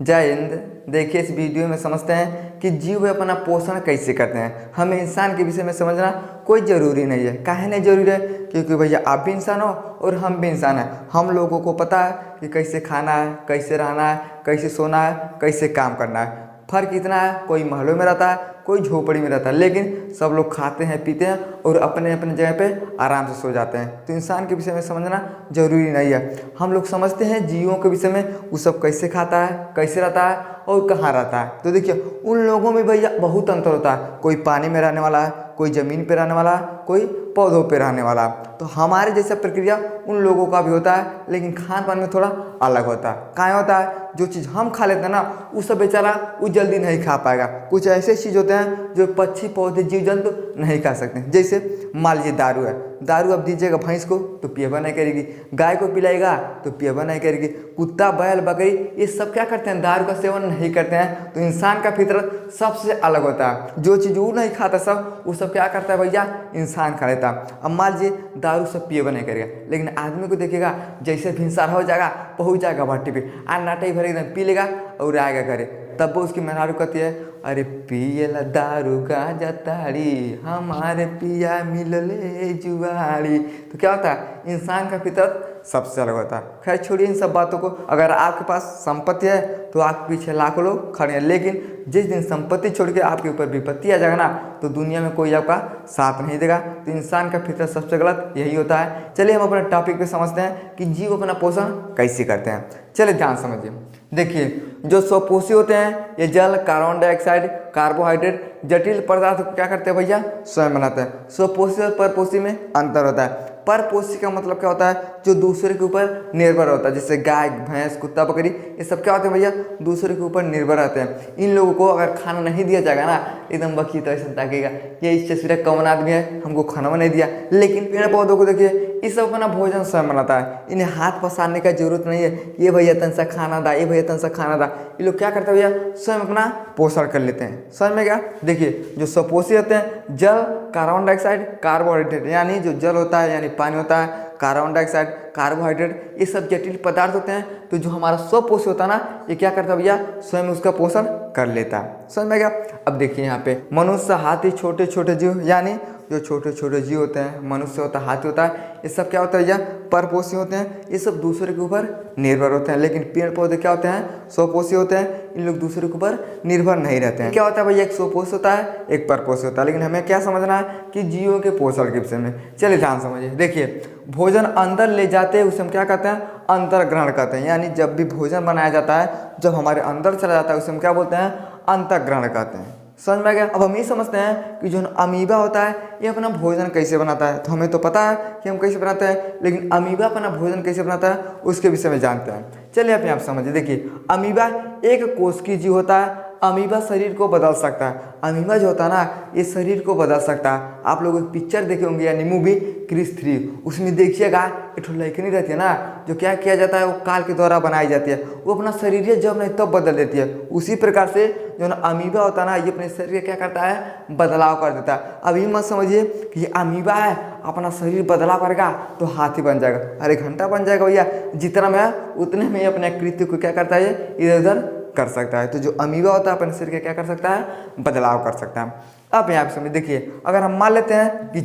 जय हिंद। देखिए, इस वीडियो में समझते हैं कि जीव अपना पोषण कैसे करते हैं। हमें इंसान के विषय में समझना कोई ज़रूरी नहीं है। काहे नहीं ज़रूरी है? क्योंकि भैया आप भी इंसान हो और हम भी इंसान हैं। हम लोगों को पता है कि कैसे खाना है, कैसे रहना है, कैसे सोना है, कैसे काम करना है। फ़र्क इतना है, कोई महलों में रहता है, कोई झोपड़ी में रहता है, लेकिन सब लोग खाते हैं, पीते हैं और अपने अपने जगह पे आराम से सो जाते हैं। तो इंसान के विषय में समझना जरूरी नहीं है। हम लोग समझते हैं जीवों के विषय में, वो सब कैसे खाता है, कैसे रहता है और कहाँ रहता है। तो देखिए, उन लोगों में भैया बहुत अंतर होता है। कोई पानी में रहने वाला है, कोई ज़मीन पे रहने वाला है, कोई पौधों पे रहने वाला है। तो हमारे जैसा प्रक्रिया उन लोगों का भी होता है, लेकिन खान पान में थोड़ा अलग होता है। कहाँ होता है? जो चीज़ हम खा लेते हैं ना, वो सब बेचारा वो जल्दी नहीं खा पाएगा। कुछ ऐसे चीज़ होते हैं जो पक्षी, पौधे, जीव जंतु नहीं खा सकते। जैसे मान लीजिए दारू है। दारू अब दीजिएगा भैंस को तो पिएबा नहीं करेगी, गाय को पिलाएगा तो पिएबा नहीं करेगी, कुत्ता, बैल, बकरी ये सब क्या करते हैं? दारू का सेवन नहीं करते हैं। तो इंसान का फितरत सबसे अलग होता है। जो चीज़ वो नहीं खाता सब, वो सब क्या करता है भैया? इंसान खा लेता है। अब मान लीजिए दारू सब पिएबा नहीं करेगा, लेकिन आदमी को देखिएगा जैसे भिनसार हो जाएगा, पहुँच जाएगा भट्टी पे, आ नाटे भर एकदम पी लेगा और आएगा घरे। तब वो उसकी मेहरारू कहती है, अरे पियला दारू गांजा ताड़ी, हमारे पिया मिलले जुआड़ी। तो क्या होता है? इंसान का फितरत सबसे अलग होता है। खैर छोड़िए इन सब बातों को। अगर आपके पास संपत्ति है तो आपके पीछे लाखों लोग खड़े हैं, लेकिन जिस दिन संपत्ति छोड़ के आपके ऊपर विपत्ति आ जाएगा ना, तो दुनिया में कोई आपका साथ नहीं देगा। तो इंसान का फितरत सबसे गलत यही होता है। चलिए हम अपने टॉपिक पे समझते हैं कि जीव अपना पोषण कैसे करते हैं। चलिए ध्यान समझिए। देखिए, जो स्वपोषी होते हैं ये जल, कार्बन डाइऑक्साइड, कार्बोहाइड्रेट, जटिल पदार्थ को क्या करते हैं भैया? स्वयं बनाते हैं। स्वपोषी और परपोषी में अंतर होता है। परपोषी का मतलब क्या होता है? जो दूसरे के ऊपर निर्भर होता है। जैसे गाय, भैंस, कुत्ता, बकरी, ये सब क्या होते हैं भैया? दूसरे के ऊपर निर्भर रहते हैं। इन लोगों को अगर खाना नहीं दिया जाएगा ना, एकदम बकी तो ऐसा ताकेगा, ये इससे सिर्फ कौन आदमी है, हमको खाना नहीं दिया। लेकिन पेड़ पौधों को देखिए, ये सब अपना भोजन स्वयं बनाता है। इन्हें हाथ पसारने का जरूरत नहीं है, ये भैया तन सा खाना दा, ये भैया तन सा खाना दा। ये लोग क्या करते हैं भैया? स्वयं अपना पोषण कर लेते हैं। स्वयं में क्या? देखिए, जो स्वपोषी होते हैं, जल, कार्बन डाइऑक्साइड, कार्बोहाइड्रेट, यानी जो जल होता है यानी पानी होता है, कार्बन डाइऑक्साइड, कार्बोहाइड्रेट, ये सब जटिल पदार्थ होते हैं। तो जो हमारा स्वपोषी होता है ना, ये क्या करता है भैया? स्वयं उसका पोषण कर लेता है। समझ में क्या? अब देखिए यहाँ पे मनुष्य, हाथी, छोटे छोटे जीव, यानी जो छोटे छोटे जीव होते हैं, मनुष्य होता है, हाथी होता है, ये सब क्या होता है भैया? परपोषी होते हैं। ये सब दूसरे के ऊपर निर्भर होते हैं। लेकिन पेड़ पौधे क्या होते हैं? स्वपोषी होते हैं। इन लोग दूसरे के ऊपर निर्भर नहीं रहते हैं। क्या होता है भैया? एक स्वपोषी होता है, एक परपोषी होता है। लेकिन हमें क्या समझना है कि जीवों के पोषण के विषय में। चलिए ध्यान समझिए। देखिए, भोजन अंदर ले जाते हैं उसे हम क्या कहते हैं? अंतर्ग्रहण कहते हैं। यानी जब भी भोजन बनाया जाता है, जब हमारे अंदर चला जाता है, उसे हम क्या बोलते हैं? अंतर्ग्रहण कहते हैं। समझ में गया? अब हम ये समझते हैं कि जो अमीबा होता है ये अपना भोजन कैसे बनाता है। तो हमें तो पता है कि हम कैसे बनाते हैं, लेकिन अमीबा अपना भोजन कैसे बनाता है उसके विषय में जानते हैं। चलिए आप यहाँ समझिए। देखिए, अमीबा एक कोश की जीव होता है। अमीबा शरीर को बदल सकता है। अमीबा जो होता है ना, ये शरीर को बदल सकता है। आप लोग एक पिक्चर देखे होंगे यानी मूवी क्रिस 3, उसमें देखिएगा एक लड़की रहती है ना, जो क्या किया जाता है, वो काल के द्वारा बनाई जाती है। वो अपना शरीर जब नहीं तब बदल देती है। उसी प्रकार से जो ना अमीबा होता है ना, ये अपने शरीर क्या करता है? बदलाव कर देता है। अभी मत समझिए कि ये अमीबा है, अपना शरीर बदलाव करेगा तो हाथी बन जाएगा, अरे घंटा बन जाएगा भैया। जितना में उतने में अपने कृत्य को क्या करता है? इधर उधर कर सकता है। तो जो अमीबा होता है अपने शरीर का क्या कर सकता है? बदलाव कर सकता है। अब यहाँ पे समझ, देखिए अगर हम मान लेते हैं कि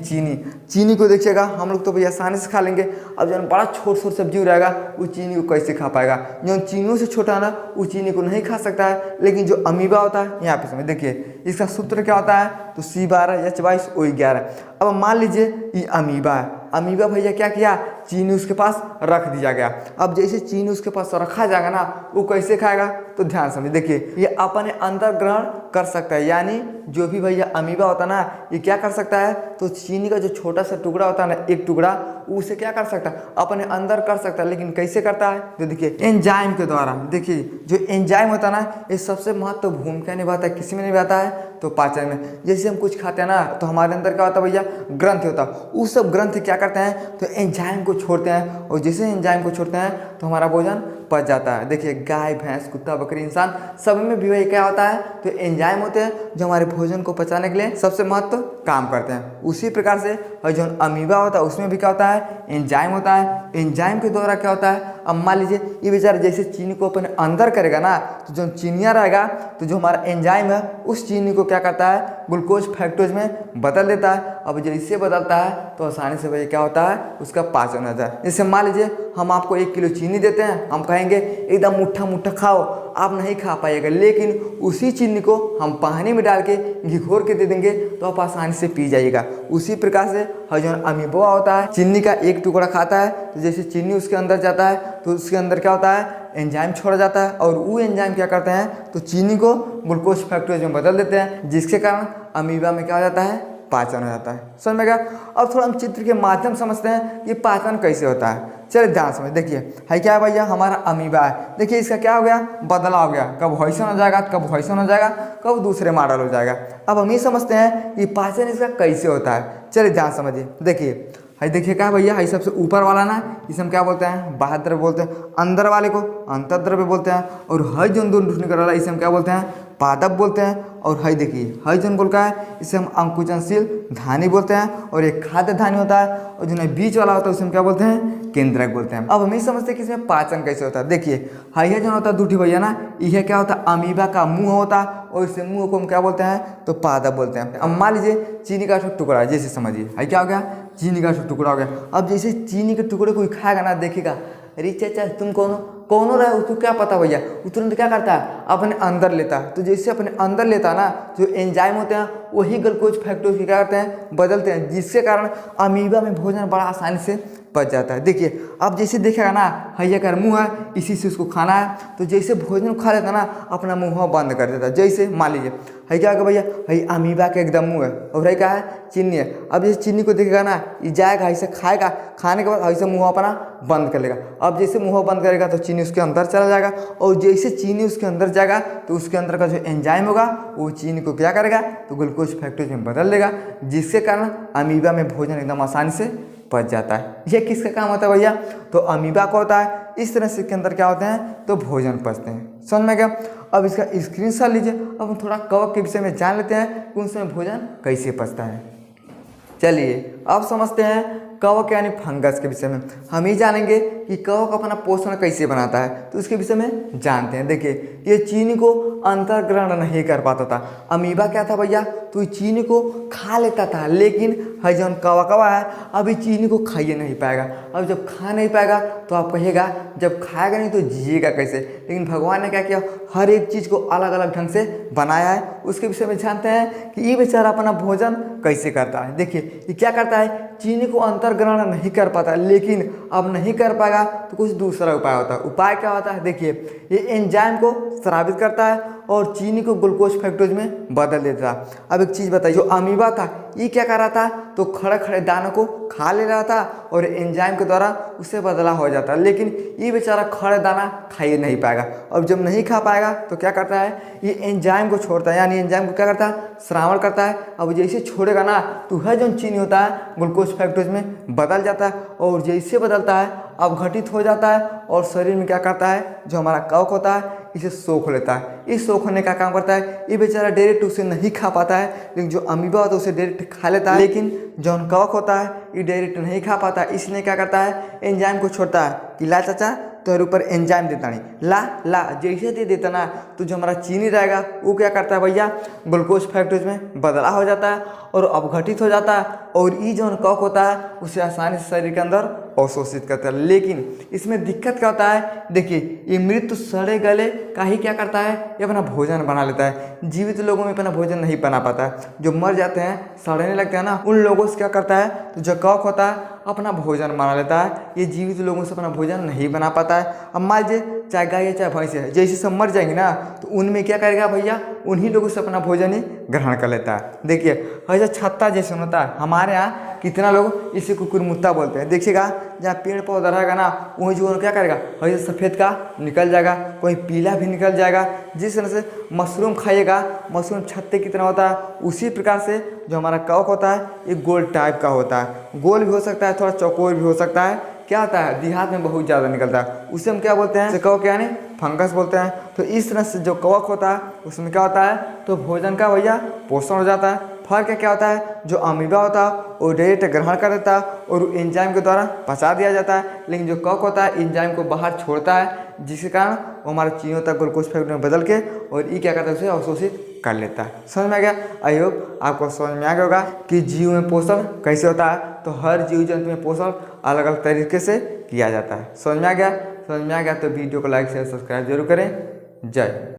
चीनी को देखिएगा, हम लोग तो भैया आसानी से खा लेंगे। अब जो बड़ा छोट छोट सब्जी रहेगा, वो चीनी को कैसे खा पाएगा? जो चीनियों से छोटा है ना, वो चीनी को नहीं खा सकता है। लेकिन जो अमीबा होता है, यहाँ पे समझ, देखिए इसका सूत्र क्या होता है? तो C12H22O11। अब मान लीजिए ये अमीबा है। अमीबा भैया क्या किया? चीनी उसके पास रख दिया गया। अब जैसे चीनी उसके पास रखा जाएगा ना, वो कैसे खाएगा? तो ध्यान समझिए। देखिए, ये अपने अंदर ग्रहण कर सकता है। यानी जो भी भैया अमीबा होता है ना, ये क्या कर सकता है? तो चीनी का जो छोटा सा टुकड़ा होता है ना, एक टुकड़ा, उसे क्या कर सकता है? अपने अंदर कर सकता है। लेकिन कैसे करता है? तो देखिए एंजाइम के द्वारा। देखिए जो एंजाइम होता है ना, ये सबसे महत्वपूर्ण भूमिका निभाता है। किसी में निभाता है? तो पाचन में। जैसे हम कुछ खाते हैं ना, तो हमारे अंदर क्या होता है भैया? ग्रंथि होता है। वो सब ग्रंथि क्या करते हैं? तो एंजाइम को छोड़ते हैं, और जैसे एंजाइम को छोड़ते हैं तो हमारा भोजन पच जाता है। देखिए गाय, भैंस, कुत्ता, बकरी, इंसान सब में भी वही क्या होता है, तो एंजाइम होते हैं जो हमारे भोजन को पचाने के लिए सबसे महत्व काम करते हैं। उसी प्रकार से और जो अमीबा होता है उसमें भी क्या होता है, एंजाइम होता है। एंजाइम के द्वारा क्या होता है, अब मान लीजिए ये बेचारा जैसे चीनी को अपने अंदर करेगा ना, तो जो चीनियाँ रहेगा तो जो हमारा एंजाइम है उस चीनी को क्या करता है, ग्लूकोज फ्रक्टोज में बदल देता है। अब जैसे बदलता है तो आसानी से वही क्या होता है, उसका पाचन होता है। जैसे मान लीजिए हम आपको 1 किलो चीनी देते हैं, हम कहेंगे एकदम मुट्ठा मुट्ठा खाओ, आप नहीं खा पाइएगा, लेकिन उसी चीनी को हम पानी में डाल के घिघोर के दे देंगे तो आप आसानी से पी जाइएगा। उसी प्रकार से जो अमीबा होता है चीनी का एक टुकड़ा खाता है, तो जैसे चीनी उसके अंदर जाता है तो उसके अंदर क्या होता है, एंजाइम छोड़ा जाता है और वो एंजाइम क्या करते हैं, तो चीनी को ग्लूकोज फ्रक्टोज में बदल देते हैं, जिसके कारण अमीबा में क्या हो जाता है, पाचन हो जाता है। समझ में गया। अब थोड़ा हम चित्र के माध्यम समझते हैं कि पाचन कैसे होता है। चलिए ध्यान समझ, देखिए है क्या है भैया, हमारा अमीबा है। देखिए इसका क्या हो गया, बदलाव हो गया, कब हॉइसन हो जाएगा, कब हॉइसन हो जाएगा, कब दूसरे मॉडल हो जाएगा। अब हम ये समझते हैं कि पाचन इसका कैसे होता है। चलिए ध्यान समझिए, देखिए है, देखिए क्या भैया है, सबसे ऊपर वाला ना इसे हम क्या बोलते हैं, बाह्य द्रव्य बोलते हैं, अंदर वाले को अंतर्द्रव्य बोलते हैं, और है जो दूर निकल रहा है इसे हम क्या बोलते हैं, पादप बोलते हैं। और है देखिए है जो गोल का है इसे हम अंकुचनशील धानी बोलते हैं, और एक खाद्य धानी होता है, और जो बीच वाला होता है उसे हम क्या बोलते हैं, केंद्रक बोलते हैं। अब हम ये समझते हैं कि इसमें पाचन कैसे होता है। देखिए है जो होता है दूठी भैया ना, यह क्या होता है, अमीबा का मुंह होता है, और इसे मुंह को हम क्या बोलते हैं, तो पादप बोलते हैं। अब मान लीजिए चीनी का टुकड़ा है, जैसे समझिए है क्या हो गया, चीनी का टुकड़ा हो गया। अब जैसे चीनी के टुकड़े कोई खाएगा ना, देखेगा अरे चाचा तुम कौन हो रहा है, उसको क्या पता भैया, वो तुरंत क्या करता है, अपने अंदर लेता है। तो जैसे अपने अंदर लेता है ना, जो एंजाइम होते हैं वही ग्लूकोज फ्रक्टोज क्या करते हैं, बदलते हैं, जिसके कारण अमीबा में भोजन बड़ा आसानी से पच जाता है। देखिए अब जैसे देखेगा ना, हैया का मुंह है, इसी से उसको खाना है, तो जैसे भोजन खा लेता ना, अपना मुंह बंद कर देता है। जैसे मान लीजिए है क्या होगा भैया, है अमीबा का एकदम मुंह है, और है क्या है, चीनी है। अब जैसे चीनी को देखेगा ना, ये जाएगा ऐसे खाएगा, खाने के बाद ऐसे मुंह अपना बंद कर लेगा। अब जैसे मुंह बंद करेगा तो चीनी उसके अंदर चला जाएगा, और जैसे चीनी उसके अंदर जाएगा तो उसके अंदर का जो एंजाइम होगा वो चीनी को क्या करेगा, तो ग्लूकोज फ्रक्टोज में बदल देगा, जिसके कारण अमीबा में भोजन एकदम आसानी से पच जाता है। ये किसका काम होता है भैया, तो अमीबा को होता है। इस तरह से इसके अंदर क्या होते हैं, तो भोजन पचते हैं। समझ में गया। अब इसका स्क्रीनशॉट लीजिए। अब हम थोड़ा कवक के विषय में जान लेते हैं कि उसमें भोजन कैसे पचता है। चलिए अब समझते हैं कवक यानी फंगस के विषय में। हम ही जानेंगे कि कवक अपना पोषण कैसे बनाता है, तो उसके विषय में जानते हैं। देखिए ये चीनी को अंतर्ग्रहण नहीं कर पाता था। अमीबा क्या था भैया, तो ये चीनी को खा लेता था, लेकिन है जो कवकवा है अभी चीनी को खाइए नहीं पाएगा। अब जब खा नहीं पाएगा तो आप कहिएगा जब खाएगा नहीं तो जिएगा कैसे। लेकिन भगवान ने क्या किया, हर एक चीज़ को अलग अलग ढंग से बनाया है। उसके विषय में जानते हैं कि ये बेचारा अपना भोजन कैसे करता है। देखिए ये क्या करता है, चीनी को अंतर्ग्रहण नहीं कर पाता, लेकिन अब नहीं कर पाएगा तो कुछ दूसरा उपाय होता है। उपाय क्या होता है, देखिए ये एंजाइम को स्रावित करता है और चीनी को ग्लूकोज फ्रक्टोज में बदल देता है। अब एक चीज़ बताइए, जो अमीबा था ये क्या कर रहा था, तो खड़े खड़े दानों को खा ले रहा था और एंजाइम के द्वारा उसे बदला हो जाता है, लेकिन ये बेचारा खड़े दाना खा ही नहीं पाएगा। अब जब नहीं खा पाएगा तो क्या करता है, ये एंजाइम को छोड़ता है, यानी एंजाइम को क्या करता है, श्रावण करता है। अब जैसे छोड़ेगा ना तो वह जो चीनी होता है ग्लूकोज फ्रक्टोज में बदल जाता है, और जैसे बदलता है अब घटित हो जाता है, और शरीर में क्या करता है, जो हमारा कवक होता है इसे सोख लेता है। इस सोख होने का काम करता है। ये बेचारा डायरेक्ट उसे नहीं खा पाता है, लेकिन जो अमीबा होता है उसे डायरेक्ट खा लेता है। लेकिन जो कवक होता है ये डायरेक्ट नहीं खा पाता है, इसलिए क्या करता है, एंजाइम को छोड़ता है कि ला चाचा तो ऊपर एंजाइम देता नहीं, ला जैसे दे देता ना तो जो हमारा चीनी रहेगा वो क्या करता है भैया, ग्लूकोज फ्रक्टोज में बदला हो जाता है और अवघटित हो जाता है, और ये जो कवक होता है उसे आसानी से शरीर के अंदर अवशोषित करता है। लेकिन इसमें दिक्कत क्या होता है, देखिए ये मृत सड़े गले का ही क्या करता है, ये अपना भोजन बना लेता है। जीवित लोगों में अपना भोजन नहीं बना पाता है। जो मर जाते हैं, सड़ने लगते हैं ना, उन लोगों से क्या करता है, तो जो कवक होता है अपना भोजन बना लेता है। ये जीवित लोगों से अपना भोजन नहीं बना पाता है। अब मान लीजिए चाहे गाय है चाहे भैंस है, जैसे सब मर जाएंगे ना तो उनमें क्या करेगा भैया, उन्हीं लोगों से अपना भोजन ही ग्रहण कर लेता है। देखिए ऐसा छत्ता जैसे होता है, हमारे यहाँ कितना लोग इसे कुकुरमुत्ता बोलते हैं। देखिएगा जहाँ पेड़ पौधा रहेगा ना वहीं जो क्या करेगा, ऐसे सफ़ेद का निकल जाएगा, कोई पीला भी निकल जाएगा। जिस तरह से मशरूम खाइएगा, मशरूम छत्ते की तरह होता है, उसी प्रकार से जो हमारा कवक होता है ये गोल टाइप का होता है। गोल भी हो सकता है, थोड़ा चौकोर भी हो सकता है, क्या होता है, देहात में बहुत ज़्यादा निकलता है, उसे हम क्या बोलते हैं, उसे कवक यानी फंगस बोलते हैं। तो इस तरह से जो कवक होता है उसमें क्या होता है, तो भोजन का भैया पोषण हो जाता है। फर्क क्या होता है, जो अमीबा होता है वो डायरेक्ट ग्रहण कर देता है और एंजाइम के द्वारा पचा दिया जाता है, लेकिन जो कवक होता है एंजाइम को बाहर छोड़ता है, जिसके कारण वो हमारे चीज़ों तक ग्लूकोज फैक्टर में बदल के और ये क्या करता है, उसे अवशोषित कर लेता है। समझ में आ गया? आई होप आपको समझ में आ गया होगा कि जीव में पोषण कैसे होता है। तो हर जीव जंतु में पोषण अलग अलग तरीके से किया जाता है। समझ में आ गया? समझ में आ गया तो वीडियो को लाइक शेयर सब्सक्राइब जरूर करें। जय।